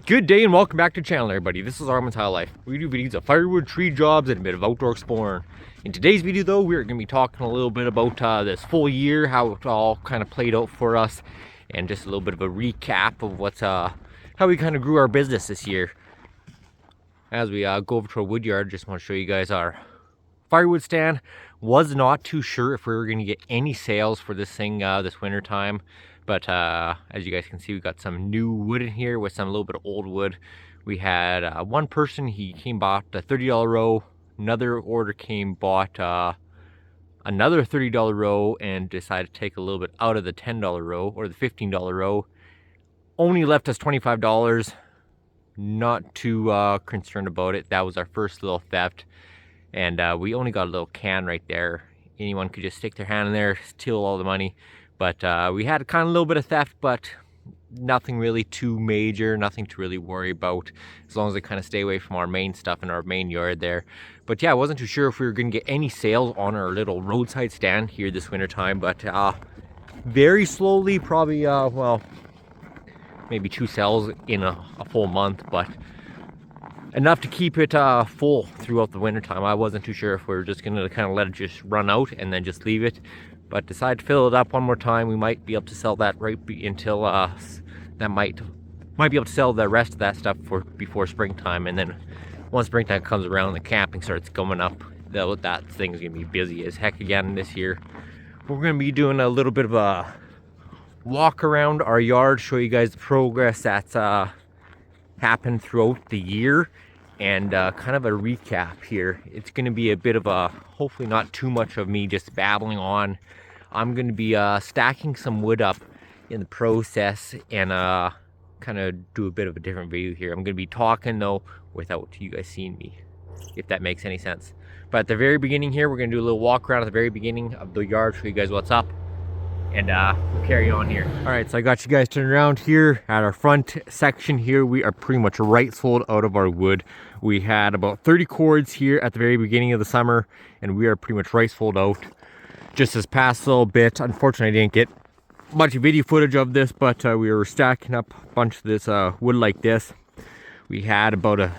Good day and welcome back to the channel, everybody. This is Armands Life. We do videos of firewood, tree jobs, and a bit of outdoor exploring. In today's video though, we're going to be talking a little bit about this full year, how it all kind of played out for us, and just a little bit of a recap of what's how we kind of grew our business this year. As we go over to our wood yard, just want to show you guys our firewood stand. Was not too sure if we were going to get any sales for this thing this winter time. But as you guys can see, we got some new wood in here with some a little bit of old wood. We had one person, he came bought a $30 row. Another order came, bought another $30 row and decided to take a little bit out of the $10 row or the $15 row. Only left us $25. Not too concerned about it. That was our first little theft. And we only got a little can right there. Anyone could just stick their hand in there, steal all the money. But we had kind of a little bit of theft, but nothing really too major, nothing to really worry about, as long as they kind of stay away from our main stuff in our main yard there. But yeah, I wasn't too sure if we were going to get any sales on our little roadside stand here this winter time, but very slowly, probably, well, maybe 2 sales in a full month, but enough to keep it full throughout the winter time. I wasn't too sure if we were just going to kind of let it just run out and then just leave it. But decided to fill it up one more time. We might be able to sell that right until that might be able to sell the rest of that stuff before springtime. And then once springtime comes around, the camping starts going up. That thing's gonna be busy as heck again this year. We're gonna be doing a little bit of a walk around our yard, show you guys the progress that's happened throughout the year, and kind of a recap here. It's going to be a bit of a, hopefully not too much of me just babbling on. I'm going to be stacking some wood up in the process and kind of do a bit of a different video here. I'm going to be talking though without you guys seeing me, if that makes any sense. But at the very beginning here, we're going to do a little walk around at the very beginning of the yard, show you guys what's up, and we'll carry on here. All right, so I got you guys turned around here at our front section here. We are pretty much right sold out of our wood. We had about 30 cords here at the very beginning of the summer, and we are pretty much right sold out. Just this past little bit, unfortunately I didn't get much video footage of this, but we were stacking up a bunch of this wood like this. We had about a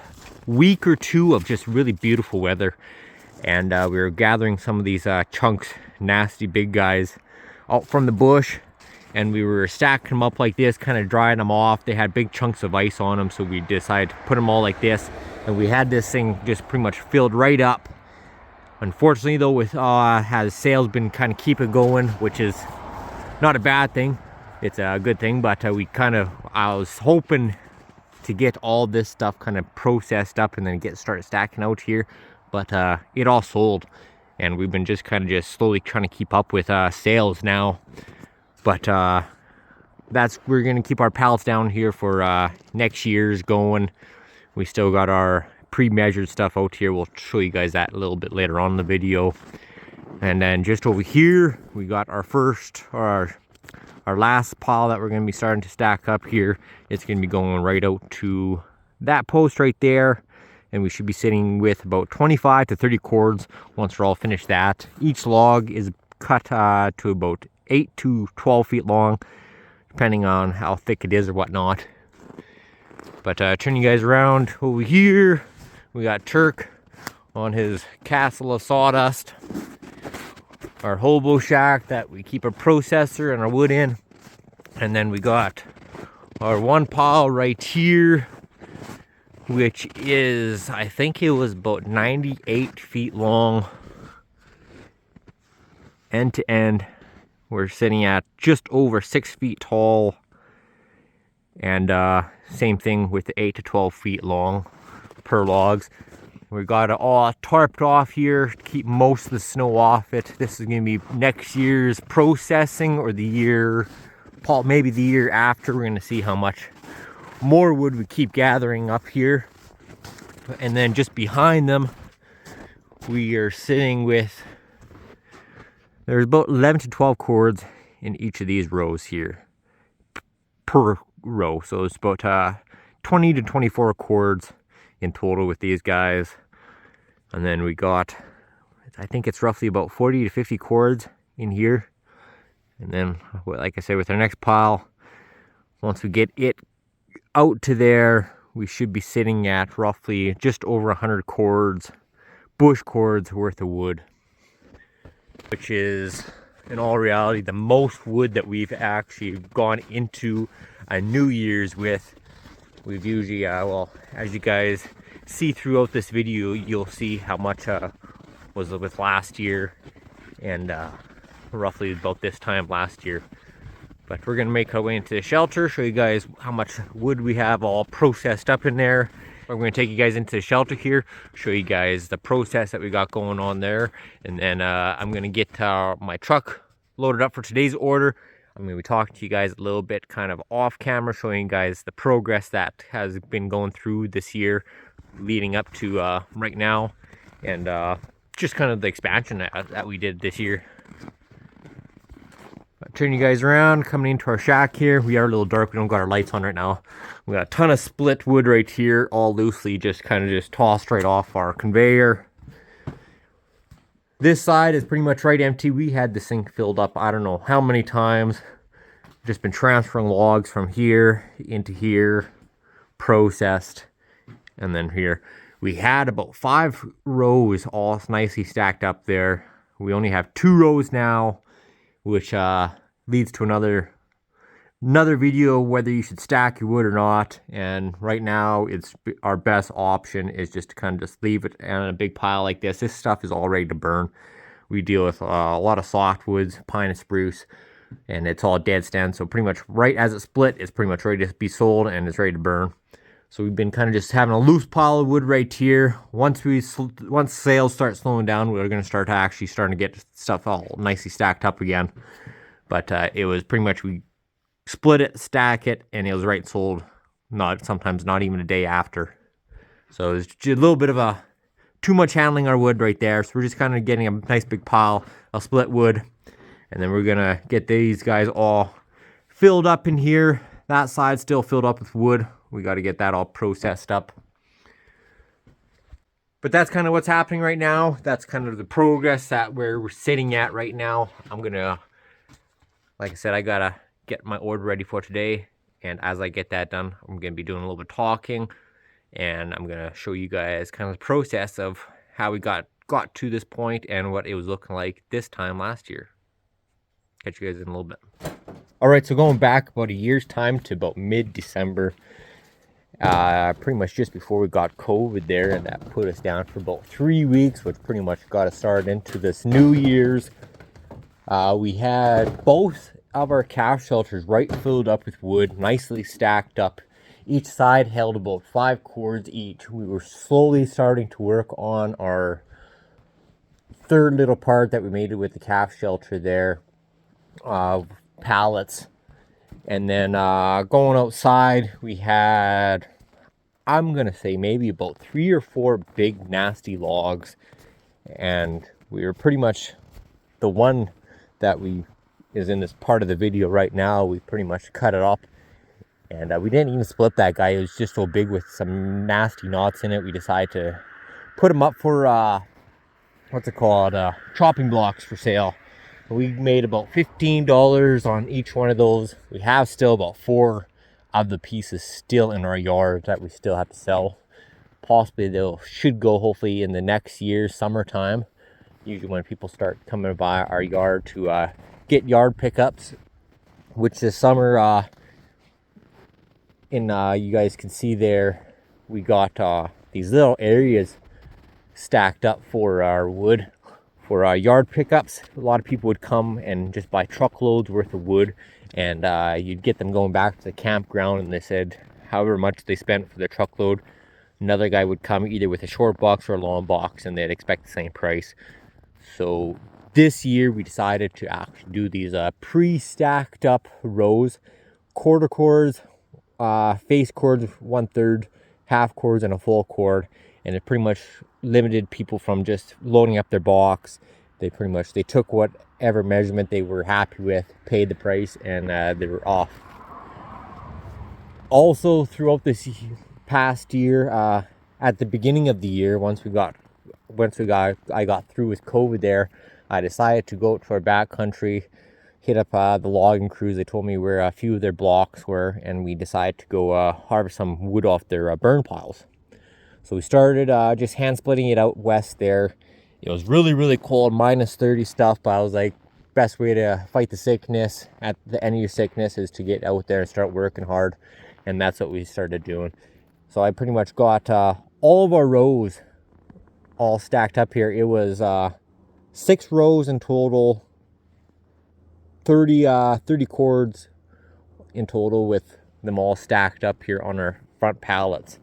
week or two of just really beautiful weather, and we were gathering some of these chunks, nasty big guys, out from the bush, and we were stacking them up like this, kind of drying them off. They had big chunks of ice on them, so we decided to put them all like this, and we had this thing just pretty much filled right up. Unfortunately though, with has sales been kind of keep it going, which is not a bad thing, it's a good thing. But I was hoping to get all this stuff kind of processed up and then start stacking out here, but it all sold. And we've been just slowly trying to keep up with sales now. But we're gonna keep our pallets down here for next year's going. We still got our pre-measured stuff out here. We'll show you guys that a little bit later on in the video. And then just over here, we got our last pile that we're gonna be starting to stack up here. It's gonna be going right out to that post right there. And we should be sitting with about 25 to 30 cords once we're all finished that. Each log is cut to about 8 to 12 feet long, depending on how thick it is or whatnot. But turn you guys around over here, we got Turk on his castle of sawdust, our hobo shack that we keep a processor and our wood in. And then we got our one pile right here, which is, I think it was about 98 feet long, end to end. We're sitting at just over 6 feet tall, and same thing with the 8 to 12 feet long per logs. We got it all tarped off here to keep most of the snow off it. This is going to be next year's processing, or the year, maybe the year after. We're going to see how much more wood we keep gathering up here. And then just behind them, we are sitting with, there's about 11 to 12 cords in each of these rows here per row. So it's about 20 to 24 cords in total with these guys. And then we got, I think it's roughly about 40 to 50 cords in here. And then, like I said, with our next pile, once we get it out to there, we should be sitting at roughly just over 100 cords, bush cords worth of wood, which is in all reality the most wood that we've actually gone into a New Year's with. We've usually, well, as you guys see throughout this video, you'll see how much was with last year and roughly about this time last year. But we're gonna make our way into the shelter, show you guys how much wood we have all processed up in there. We're gonna take you guys into the shelter here, show you guys the process that we got going on there, and then I'm gonna get my truck loaded up for today's order. I'm gonna be talking to you guys a little bit kind of off camera, showing you guys the progress that has been going through this year leading up to right now, and just kind of the expansion that we did this year. Turn you guys around, coming into our shack here. We are a little dark, we don't got our lights on right now. We got a ton of split wood right here, all loosely just kind of tossed right off our conveyor. This side is pretty much right empty. We had this thing filled up I don't know how many times. Just been transferring logs from here into here, processed, and then here. We had about 5 rows all nicely stacked up there. We only have 2 rows now, which leads to another video whether you should stack your wood or not. And right now it's our best option is just to kind of just leave it in a big pile like this. This stuff is all ready to burn. We deal with a lot of softwoods, pine and spruce, and it's all dead stand, so pretty much right as it split, it's pretty much ready to be sold and it's ready to burn. So we've been kind of just having a loose pile of wood right here. Once sales start slowing down, we're going to start starting to get stuff all nicely stacked up again. But it was pretty much we split it, stack it, and it was right sold. Sometimes not even a day after. So it's a little bit of too much handling our wood right there. So we're just kind of getting a nice big pile of split wood. And then we're gonna get these guys all filled up in here. That side's still filled up with wood. We got to get that all processed up. But that's kind of what's happening right now. That's kind of the progress that we're sitting at right now. I'm gonna, like I said, I gotta get my order ready for today. And as I get that done, I'm gonna be doing a little bit of talking. And I'm gonna show you guys kind of the process of how we got to this point and what it was looking like this time last year. Catch you guys in a little bit. All right, so going back about a year's time to about mid-December, pretty much just before we got COVID there, and that put us down for about 3 weeks, which pretty much got us started into this New Year's. We had both of our calf shelters right filled up with wood, nicely stacked up. Each side held about 5 cords each. We were slowly starting to work on our third little part that we made it with the calf shelter there. Pallets, and then going outside we had, I'm gonna say maybe about 3 or 4 big nasty logs, and we were pretty much the one that is in this part of the video right now. We pretty much cut it up, and we didn't even split that guy. It was just so big with some nasty knots in it. We decided to put him up for what's it called, chopping blocks for sale. We made about $15 on each one of those. We have still about 4 of the pieces still in our yard that we still have to sell. Possibly they should go hopefully in the next year, summertime. Usually when people start coming by our yard to get yard pickups, which this summer, you guys can see there, we got these little areas stacked up for our wood. For our yard pickups, a lot of people would come and just buy truckloads worth of wood, and you'd get them going back to the campground, and they said however much they spent for their truckload, another guy would come either with a short box or a long box, and they'd expect the same price. So this year we decided to actually do these pre-stacked up rows, quarter cords, face cords, 1/3, half cords, and a full cord. And it pretty much limited people from just loading up their box. They took whatever measurement they were happy with, paid the price, and they were off. Also, throughout this past year, at the beginning of the year, once I got through with COVID there, I decided to go to our backcountry hit up the logging crews. They told me where a few of their blocks were, and we decided to go harvest some wood off their burn piles. So we started just hand splitting it out west there. It was really, really cold, -30 stuff, but I was like, best way to fight the sickness at the end of your sickness is to get out there and start working hard. And that's what we started doing. So I pretty much got all of our rows all stacked up here. It was 6 rows in total, 30 cords in total, with them all stacked up here on our front pallets.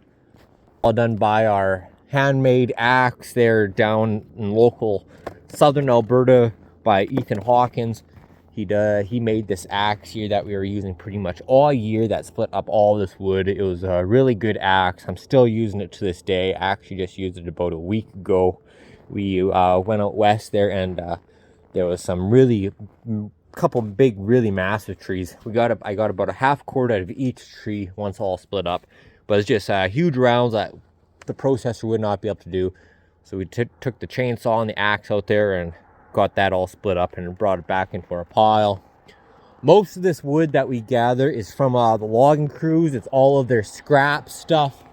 All done by our handmade axe there down in local southern Alberta by Ethan Hawkins. He made this axe here that we were using pretty much all year that split up all this wood. It was a really good axe. I'm still using it to this day. I actually just used it about a week ago. We went out west there, and there was some really couple big, really massive trees. I got about a half cord out of each tree once all split up, but it's just huge rounds that the processor would not be able to do. So we took the chainsaw and the axe out there and got that all split up and brought it back into our pile. Most of this wood that we gather is from the logging crews. It's all of their scrap stuff,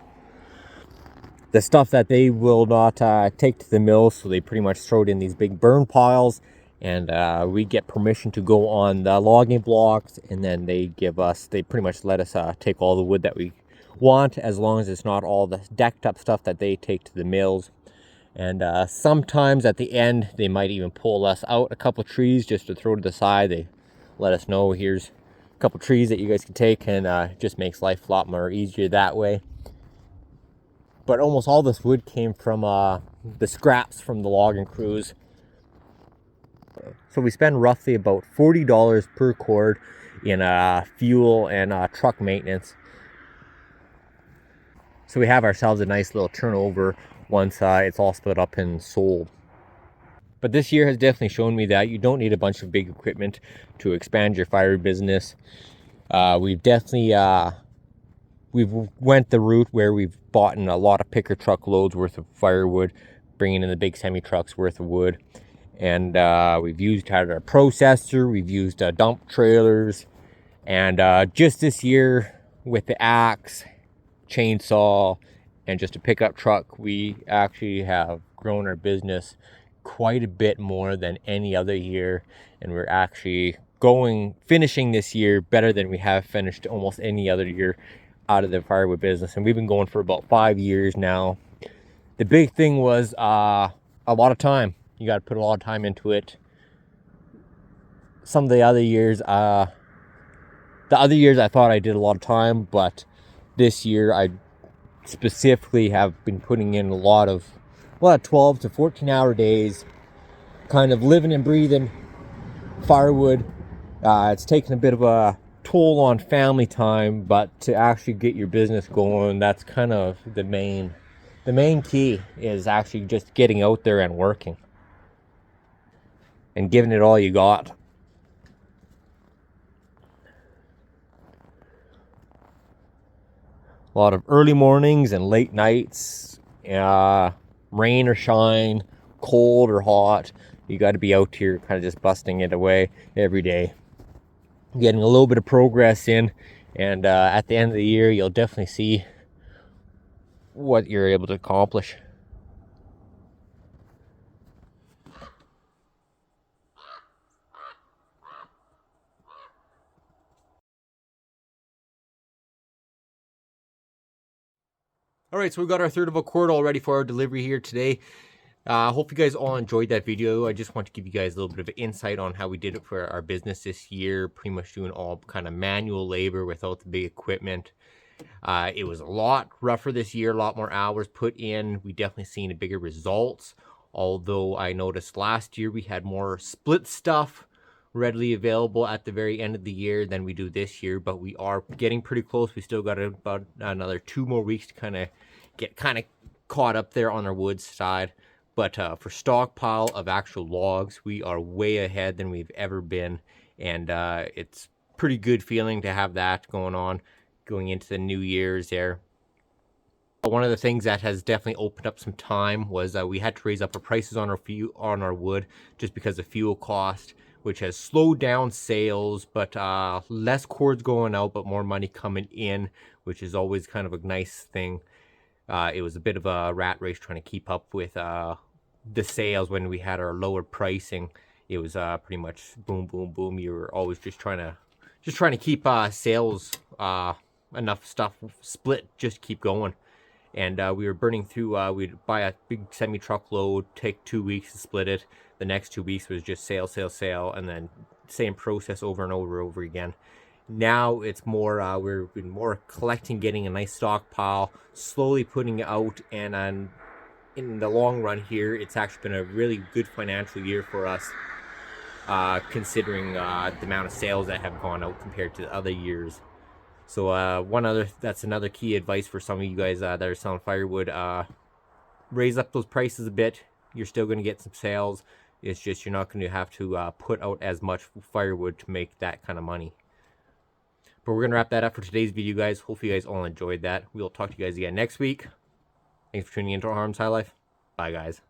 the stuff that they will not take to the mill, so they pretty much throw it in these big burn piles, and we get permission to go on the logging blocks, and then they pretty much let us take all the wood that we want, as long as it's not all the decked up stuff that they take to the mills. And sometimes at the end they might even pull us out a couple trees just to throw to the side. They let us know, here's a couple trees that you guys can take, and it just makes life a lot more easier that way. But almost all this wood came from the scraps from the logging crews. So we spend roughly about $40 per cord in fuel and truck maintenance. So we have ourselves a nice little turnover once it's all split up and sold. But this year has definitely shown me that you don't need a bunch of big equipment to expand your firewood business. We've definitely we've went the route where we've bought in a lot of picker truck loads worth of firewood, bringing in the big semi trucks worth of wood. And we've used our processor, we've used dump trailers, and just this year with the axe, chainsaw, and just a pickup truck, we actually have grown our business quite a bit more than any other year, and we're actually finishing this year better than we have finished almost any other year out of the firewood business. And we've been going for about 5 years now. The big thing was a lot of time. You got to put a lot of time into it. Some of the other years I thought I did a lot of time, but this year I specifically have been putting in a lot of 12 to 14 hour days, kind of living and breathing firewood. It's taken a bit of a toll on family time, but to actually get your business going, that's kind of the main key, is actually just getting out there and working and giving it all you got. A lot of early mornings and late nights, rain or shine, cold or hot. You got to be out here kind of just busting it away every day, getting a little bit of progress in, and at the end of the year you'll definitely see what you're able to accomplish. All right, so we got our third of a cord all ready for our delivery here today. Hope you guys all enjoyed that video. I just want to give you guys a little bit of an insight on how we did it for our business this year. Pretty much doing all kind of manual labor without the big equipment. It was a lot rougher this year, a lot more hours put in. We definitely seen a bigger results. Although I noticed last year we had more split stuff readily available at the very end of the year than we do this year, but we are getting pretty close. We still got about another 2 more weeks to kind of get caught up there on our wood side. But for stockpile of actual logs, we are way ahead than we've ever been, and it's pretty good feeling to have that going into the New Year's there. One of the things that has definitely opened up some time was we had to raise up our prices on our wood just because of fuel cost. which has slowed down sales, but less cords going out, but more money coming in, which is always kind of a nice thing. It was a bit of a rat race trying to keep up with the sales when we had our lower pricing. It was pretty much boom, boom, boom. You were always just trying to keep sales, enough stuff split, just keep going. And we were burning through. We'd buy a big semi-truck load, take 2 weeks to split it. The next 2 weeks was just sale, sale, sale, and then same process over and over again. Now it's more, we've been more collecting, getting a nice stockpile, slowly putting it out, and in the long run here, it's actually been a really good financial year for us, considering the amount of sales that have gone out compared to other years. So that's another key advice for some of you guys that are selling firewood. Raise up those prices a bit. You're still going to get some sales. It's just you're not going to have to put out as much firewood to make that kind of money. But we're going to wrap that up for today's video, guys. Hopefully you guys all enjoyed that. We'll talk to you guys again next week. Thanks for tuning into Armands High Life. Bye, guys.